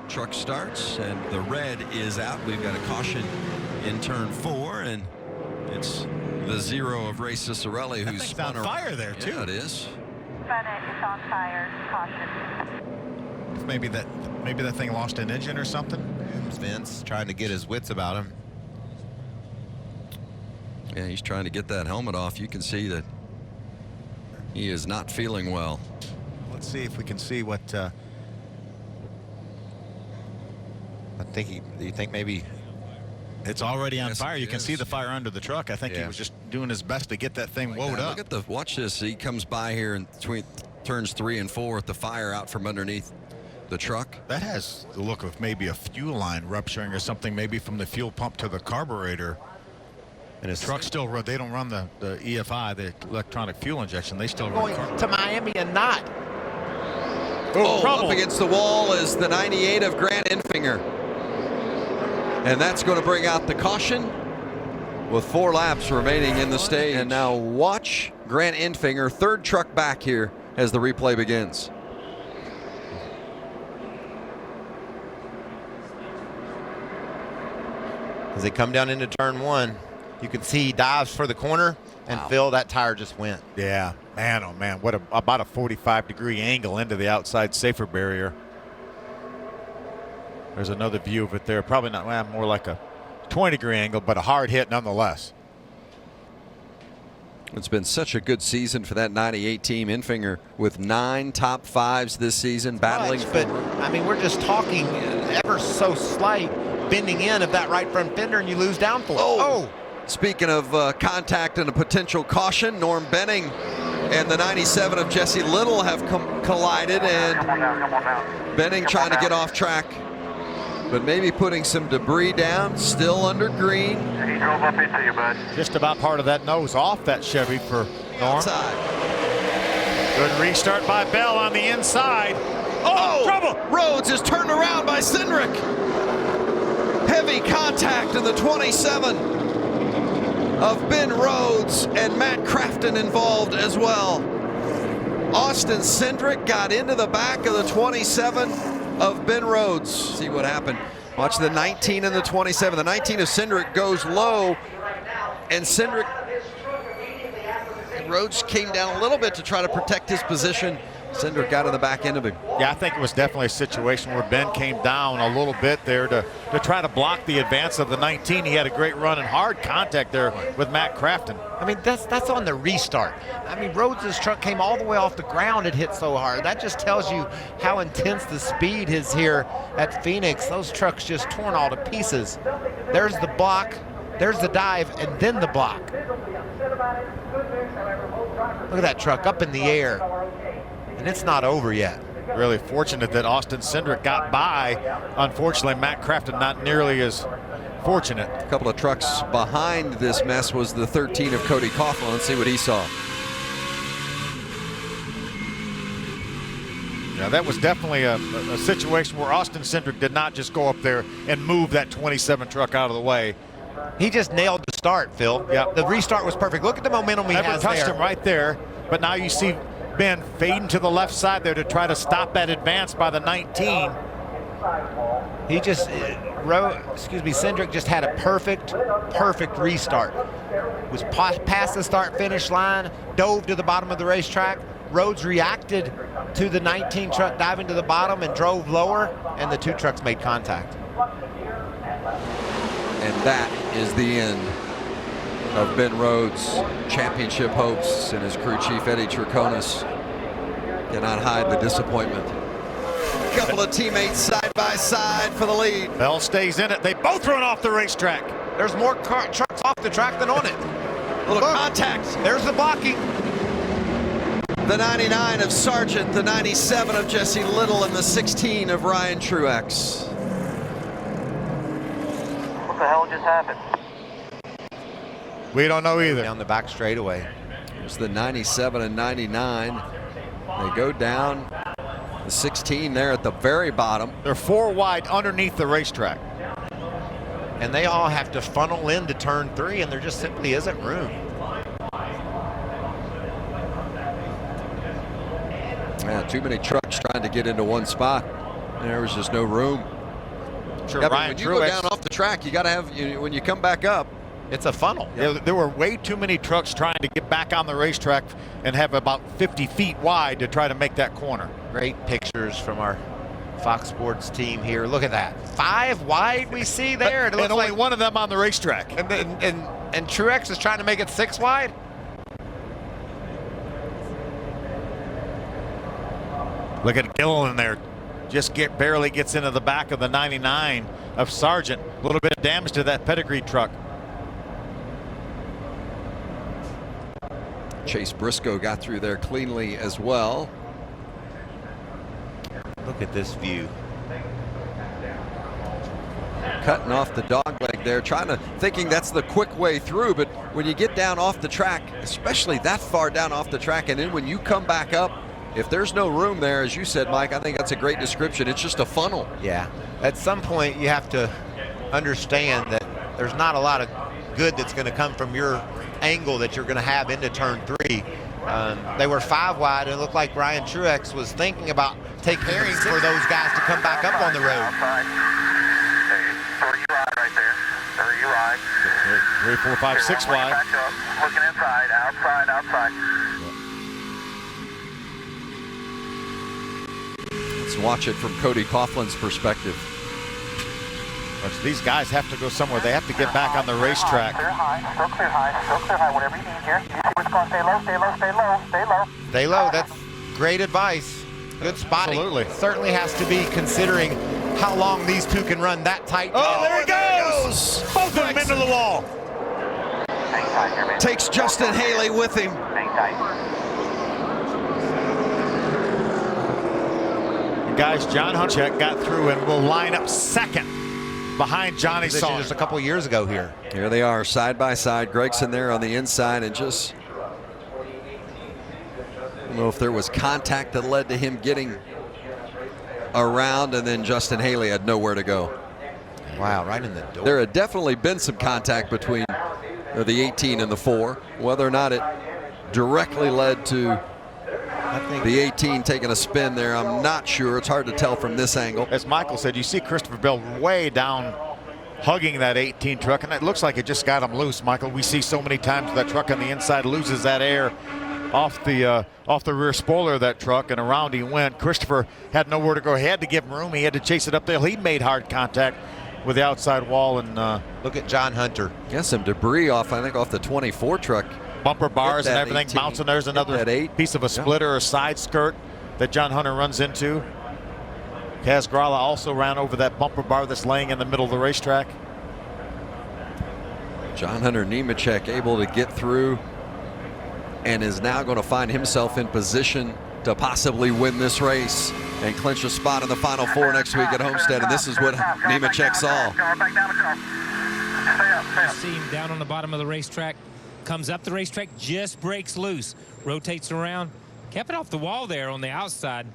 truck starts, and the red is out. We've got a caution in turn 4, and it's the 0 of Ray Cicerelli, who's spun on fire there too. Yeah, it is. It's on fire. Caution. Maybe that thing lost an engine or something. Vince trying to get his wits about him. Yeah, he's trying to get that helmet off. You can see that he is not feeling well. Let's see if we can see what. I think do you think maybe it's already on Yes, fire? You it can is. see the fire under the truck. I think he was just doing his best to get that thing woed up. Look at watch this. He comes by here in between turns 3 and 4 with the fire out from underneath the truck. That has the look of maybe a fuel line rupturing or something, maybe from the fuel pump to the carburetor. And his truck still run. They don't run the EFI, the electronic fuel injection. They still run going to Miami and not. Up against the wall is the 98 of Grant Enfinger. And that's going to bring out the caution with 4 laps remaining in the stage. And now watch Grant Enfinger, third truck back here as the replay begins. as they come down into turn 1, you can see he dives for the corner, and Phil, that tire just went. Yeah, man, oh man, what about a 45-degree angle into the outside safer barrier. There's another view of it there. Probably not, well, more like a 20-degree angle, but a hard hit nonetheless. It's been such a good season for that 98 team. Enfinger with 9 top 5s this season, battling. Right, but I mean, we're just talking ever so slight bending in of that right front fender, and you lose downforce. Oh! Speaking of contact and a potential caution, Norm Benning and the 97 of Jesse Little have collided, and Benning trying to get off track, but maybe putting some debris down, still under green. He drove up into you, bud. Just about part of that nose off that Chevy for Norm. Outside. Good restart by Bell on the inside. Oh, trouble! Rhodes is turned around by Cindric. Heavy contact in the 27 of Ben Rhodes, and Matt Crafton involved as well. Austin Cindric got into the back of the 27 of Ben Rhodes. See what happened. Watch the 19 and the 27. The 19 of Cindric goes low, and Cindric and Rhodes came down a little bit to try to protect his position. Cindric got in the back end of him. Yeah, I think it was definitely a situation where Ben came down a little bit there to try to block the advance of the 19. He had a great run and hard contact there with Matt Crafton. I mean, that's on the restart. I mean, Rhodes' truck came all the way off the ground. It hit so hard. That just tells you how intense the speed is here at Phoenix. Those trucks just torn all to pieces. There's the block, there's the dive, and then the block. Look at that truck up in the air. And it's not over yet. Really fortunate that Austin Cindric got by. Unfortunately, Matt Crafton not nearly as fortunate. A couple of trucks behind this mess was the 13 of Cody Coughlin. Let's see what he saw. Yeah, that was definitely a situation where Austin Cindric did not just go up there and move that 27 truck out of the way. He just nailed the start, Phil. Yep. The restart was perfect. Look at the momentum he has there. Never touched him right there, but now you see Ben fading to the left side there to try to stop that advance by the 19. He just, Cindric just had a perfect restart. Was past the start-finish line, dove to the bottom of the racetrack. Rhodes reacted to the 19 truck diving to the bottom and drove lower, and the 2 trucks made contact. And that is the end of Ben Rhodes' championship hopes, and his crew chief Eddie Triconis cannot hide the disappointment. A couple of teammates side by side for the lead. Bell stays in it. They both run off the racetrack. There's more trucks off the track than on it. Little contact. There's the blocking. The 99 of Sargent, the 97 of Jesse Little, and the 16 of Ryan Truex. What the hell just happened? We don't know either. Down the back straightaway. There's the 97 and 99. They go down. The 16 there at the very bottom. They're 4 wide underneath the racetrack. And they all have to funnel into turn 3, and there just simply isn't room. Yeah, too many trucks trying to get into one spot. There was just no room. sure Yeah, but Ryan when you go Truex, down off the track, you got to have, when you come back up. It's a funnel. there were way too many trucks trying to get back on the racetrack and have about 50 feet wide to try to make that corner. Great pictures from our Fox Sports team here. Look at that. 5 wide we see there. It looks And only like one of them on the racetrack. and Truex is trying to make it 6 wide. Look at Gilliland there. Just barely gets into the back of the 99 of Sargent. A little bit of damage to that pedigree truck. Chase Briscoe got through there cleanly as well. Look at this view. Cutting off the dog leg there, thinking that's the quick way through, but when you get down off the track, especially that far down off the track, and then when you come back up, if there's no room there, as you said, Mike, I think that's a great description. It's just a funnel. Yeah. At some point, you have to understand that there's not a lot of good that's going to come from your angle that you're going to have into turn 3. They were 5 wide, and it looked like Brian Truex was thinking about caring for those guys to come back up on the road. Outside. Hey, 30 wide right there. 30 wide. 3, 4, 5, 6 wide. Back up. Looking inside. Outside. Let's watch it from Cody Coughlin's perspective. These guys have to go somewhere. They have to get back on the racetrack. Clear high. Still clear high. Whatever you need here. You see what's going to stay low. Stay low. That's great advice. Good spotting. Absolutely. Certainly has to be considering how long these two can run that tight. Oh, there he goes! Both of them into the wall. Hang tight here, man. Takes Justin Haley with him. Hang tight. Guys, John Hunchak got through and will line up second behind Johnny Sawyer. Just a couple years ago here. Here they are, side by side. Gregson there on the inside, and just, I don't know if there was contact that led to him getting around, and then Justin Haley had nowhere to go. Wow, right in the door. There had definitely been some contact between the 18 and the 4. Whether or not it directly led to the 18 taking a spin there, I'm not sure. It's hard to tell from this angle. As Michael said, you see Christopher Bell way down hugging that 18 truck, and it looks like it just got him loose, Michael. We see so many times that truck on the inside loses that air off the rear spoiler of that truck, and around he went. Christopher had nowhere to go. He had to give him room. He had to chase it up there. He made hard contact with the outside wall, and look at John Hunter. Yeah, some debris off the 24 truck. Bumper bars and everything 18. bouncing. There's another piece of a splitter or side skirt that John Hunter runs into. Kaz Grala also ran over that bumper bar that's laying in the middle of the racetrack. John Hunter Nemechek able to get through and is now going to find himself in position to possibly win this race and clinch a spot in the Final Four next week at Homestead. And this is what Nemechek saw. See him down on the bottom of the racetrack, comes up the racetrack, just breaks loose, rotates around, kept it off the wall there on the outside.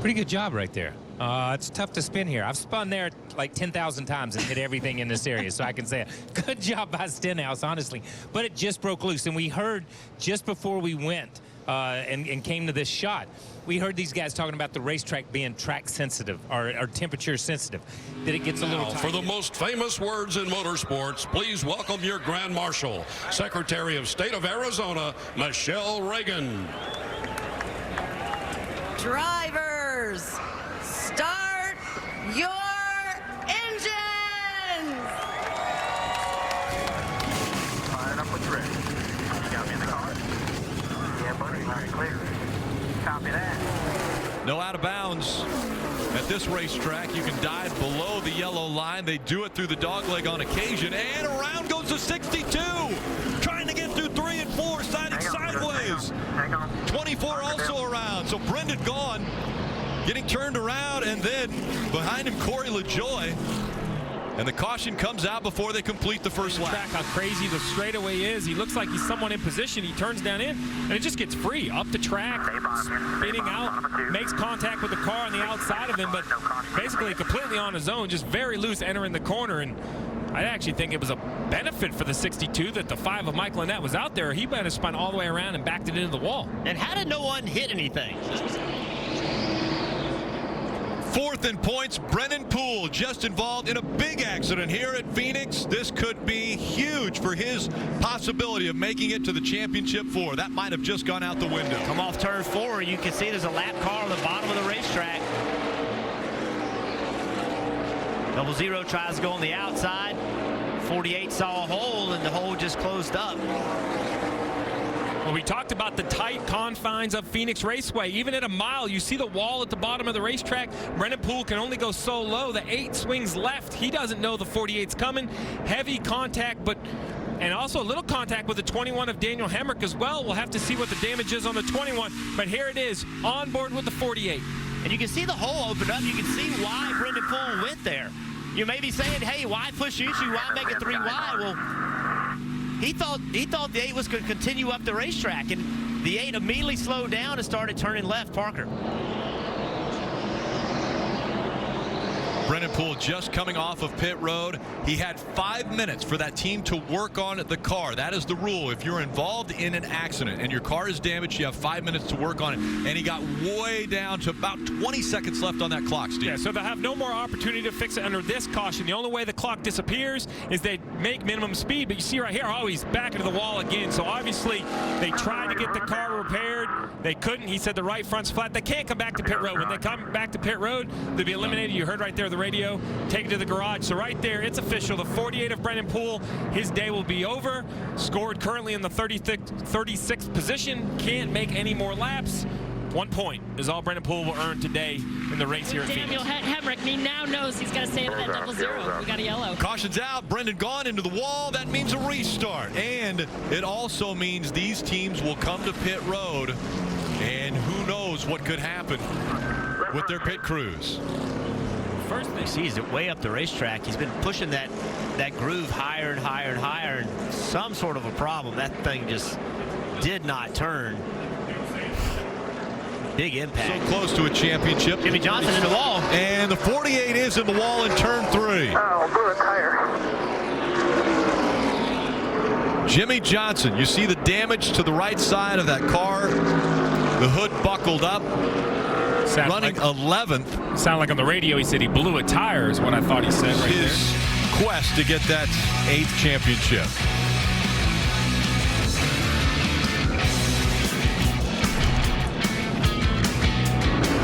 Pretty good job right there. It's tough to spin here. I've spun there like 10,000 times and hit everything in this area, so I can say good job by Stenhouse, honestly. But it just broke loose, and we heard just before we went and came to this shot, we heard these guys talking about the racetrack being track sensitive or temperature sensitive, that it gets a little tight. For the most famous words in motorsports, please welcome your Grand Marshal, Secretary of State of Arizona, Michelle Reagan. Drivers, start your engines! Fired up with the ready. You got me in the car? Yeah, buddy. All right, clear. Copy that. No out of bounds. At this racetrack, you can dive below the yellow line. They do it through the dogleg on occasion. And around goes the 62. Trying to get through 3 and 4, siding sideways. Hang on. 24 also around. So Brendan Gaughan getting turned around, and then behind him, Corey LaJoie. And the caution comes out before they complete the first lap. Track how crazy the straightaway is. He looks like he's someone in position. He turns down in, and it just gets free. Up the track, spinning out, makes contact with the car on the outside of him, but basically completely on his own, just very loose entering the corner. And I actually think it was a benefit for the 62 that the 5 of Michael Annett was out there. He might have spun all the way around and backed it into the wall. And how did no one hit anything? Fourth in points, Brennan Poole just involved in a big accident here at Phoenix. This could be huge for his possibility of making it to the championship 4. That might have just gone out the window. Come off turn 4, you can see there's a lap car on the bottom of the racetrack. 00 tries to go on the outside. 48 saw a hole, and the hole just closed up. Well, we talked about the tight confines of Phoenix Raceway. Even at a mile, you see the wall at the bottom of the racetrack. Brennan Poole can only go so low. The 8 swings left. He doesn't know the 48's coming. Heavy contact, and also a little contact with the 21 of Daniel Hemrick as well. We'll have to see what the damage is on the 21, but here it is, on board with the 48. And you can see the hole open up. You can see why Brendan Poole went there. You may be saying, hey, why push the issue? Why make it 3 wide? Well, he thought the 8 was going to continue up the racetrack, and the 8 immediately slowed down and started turning left. Parker. Brennan Poole just coming off of pit road. He had 5 minutes for that team to work on the car. That is the rule. If you're involved in an accident and your car is damaged, you have 5 minutes to work on it. And he got way down to about 20 seconds left on that clock, Steve. Yeah, so they'll have no more opportunity to fix it under this caution. The only way the clock disappears is they make minimum speed. But you see right here, oh, he's back into the wall again. So obviously they tried to get the car repaired. They couldn't. He said the right front's flat. They can't come back to pit road. When they come back to pit road, they'll be eliminated. You heard right there the radio, take it to the garage. So right there, it's official. The 48 of Brennan Poole, his day will be over. Scored currently in the 36th position. Can't make any more laps. 1 point is all Brennan Poole will earn today in the race here at Daniel Phoenix. Hemrick, he now knows he's got to stay at that 00. We got a yellow. Caution's out. Brendan Gaughan into the wall. That means a restart. And it also means these teams will come to pit road. And who knows what could happen with their pit crews. First thing he sees it way up the racetrack. He's been pushing that groove higher and higher and higher, and some sort of a problem. That thing just did not turn. Big impact. So close to a championship. Jimmy Johnson in the wall. And the 48 is in the wall in turn 3. Oh, blew a tire. Jimmy Johnson, you see the damage to the right side of that car. The hood buckled up. Running 11th. Sound like on the radio he said he blew a tire is what I thought he said right there. His quest to get that 8th championship.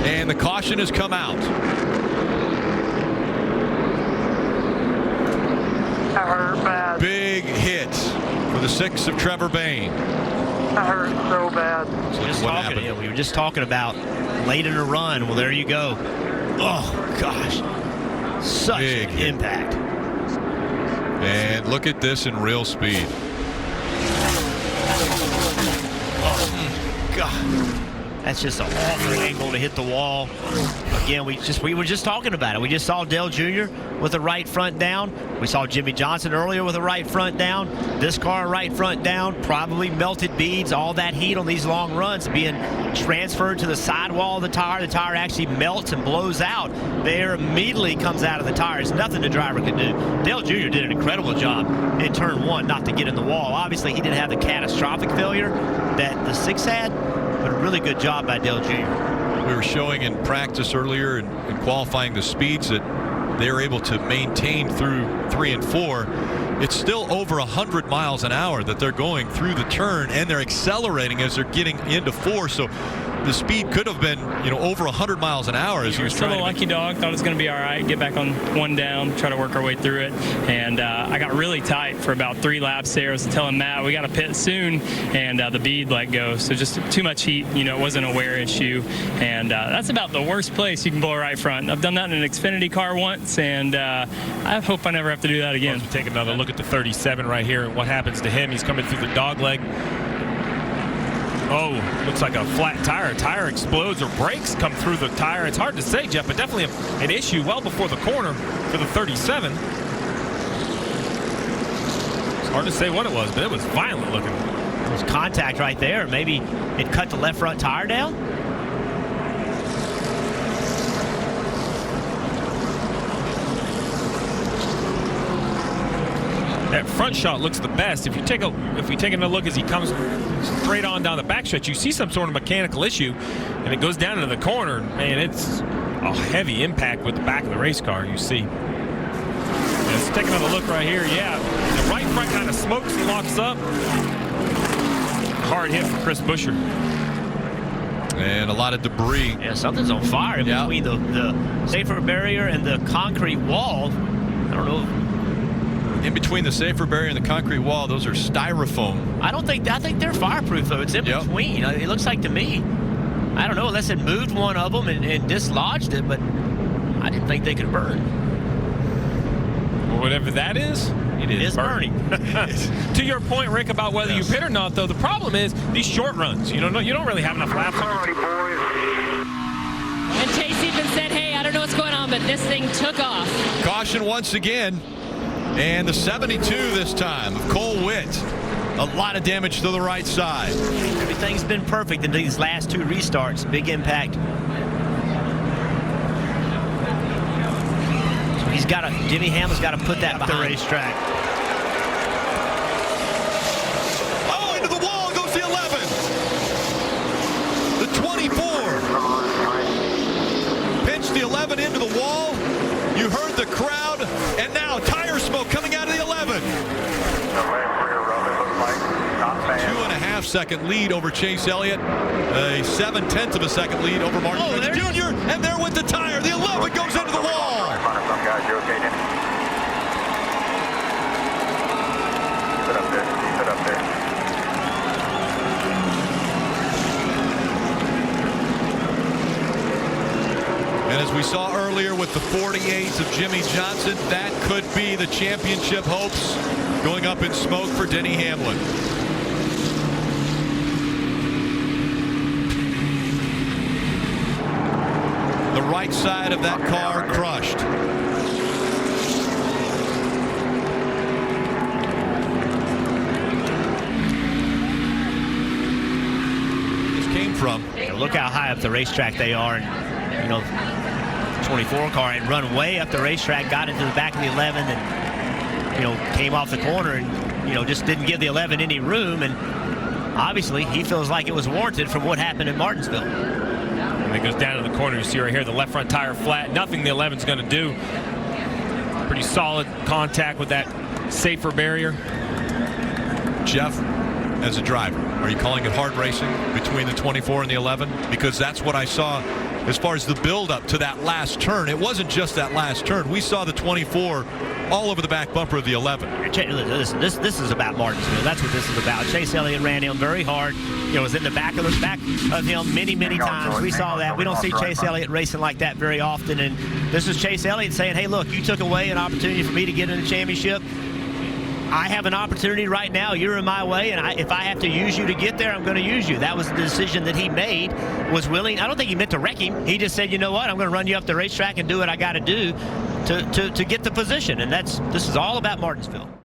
And the caution has come out. That hurt bad. Big hit for the 6 of Trevor Bayne. That hurt so bad. We were just talking about late in the run. Well, there you go. Oh, gosh. Such big an impact. And look at this in real speed. Oh, God. That's just an awful angle to hit the wall. Again, we were just talking about it. We just saw Dale Jr. with the right front down. We saw Jimmy Johnson earlier with a right front down. This car right front down, probably melted beads. All that heat on these long runs being transferred to the sidewall of the tire. The tire actually melts and blows out. The air immediately comes out of the tire. It's nothing the driver can do. Dale Jr. did an incredible job in turn 1 not to get in the wall. Obviously, he didn't have the catastrophic failure that the 6 had, but a really good job by Dale Jr. We were showing in practice earlier and qualifying the speeds that they were able to maintain through 3 and 4. It's still over 100 miles an hour that they're going through the turn, and they're accelerating as they're getting into 4. So the speed could have been, over 100 miles an hour as he was trying. Still a lucky dog. Thought it was going to be all right. Get back on 1 down, try to work our way through it. And I got really tight for about 3 laps there. I was telling Matt we got to pit soon, and the bead let go. So just too much heat. It wasn't a wear issue, and that's about the worst place you can blow a right front. I've done that in an Xfinity car once, and I hope I never have to do that again. Take another look at the 37 right here and what happens to him. He's coming through the dog leg. Oh, looks like a flat tire. Tire explodes or brakes come through the tire. It's hard to say, Jeff, but definitely an issue well before the corner for the 37. It's hard to say what it was, but it was violent looking. There was contact right there. Maybe it cut the left front tire down. That front shot looks the best. If we take another look as he comes straight on down the backstretch, you see some sort of mechanical issue, and it goes down into the corner. Man, it's a heavy impact with the back of the race car, you see. Let's take another look right here. Yeah, the right front kind of smokes and locks up. Hard hit for Chris Buescher. And a lot of debris. Yeah, something's on fire in between the safer barrier and the concrete wall. I don't know. In between the safer barrier and the concrete wall, those are styrofoam. I think they're fireproof though. It's in between. It looks like to me. I don't know unless it moved one of them and dislodged it, but I didn't think they could burn. Well, whatever that is, it is burning. To your point, Rick, about whether you pit or not, though, the problem is these short runs. You don't really have enough laps. And Chase even said, hey, I don't know what's going on, but this thing took off. Caution once again. And the 72 this time of Cole Witt. A lot of damage to the right side. Everything's been perfect in these last 2 restarts. Big impact. So Jimmy Hamlin's got to put that behind the racetrack. Oh, into the wall goes the 11. The 24. Pinched the 11 into the wall. You heard the crowd, and now tire smoke coming out of the 11. 2.5 second lead over Chase Elliott. A 7/10 of a second lead over Martin Truex Jr. And there went the tire. The 11 goes into the wall. Some guys, you okay, Denny? Sit up there. Sit up there. And as we saw earlier with the 48s of Jimmy Johnson, that could be the championship hopes going up in smoke for Denny Hamlin. The right side of that car crushed. This came from. Look how high up the racetrack they are. And, 24 car and run way up the racetrack, got into the back of the 11 and, came off the corner and, just didn't give the 11 any room. And obviously he feels like it was warranted from what happened in Martinsville. And it goes down to the corner. You see right here, the left front tire flat. Nothing the 11's going to do. Pretty solid contact with that safer barrier. Jeff, as a driver, are you calling it hard racing between the 24 and the 11? Because that's what I saw as far as the build-up to that last turn. It wasn't just that last turn. We saw the 24 all over the back bumper of the 11. This is about Martinsville. That's what this is about. Chase Elliott ran him very hard. Was in the back of him many times. We saw that. We don't see Chase Elliott racing like that very often. And this is Chase Elliott saying, hey, look, you took away an opportunity for me to get in the championship. I have an opportunity right now. You're in my way, and if I have to use you to get there, I'm going to use you. That was the decision that he made, was willing. I don't think he meant to wreck him. He just said, you know what, I'm going to run you up the racetrack and do what I got to do to get the position. And this is all about Martinsville.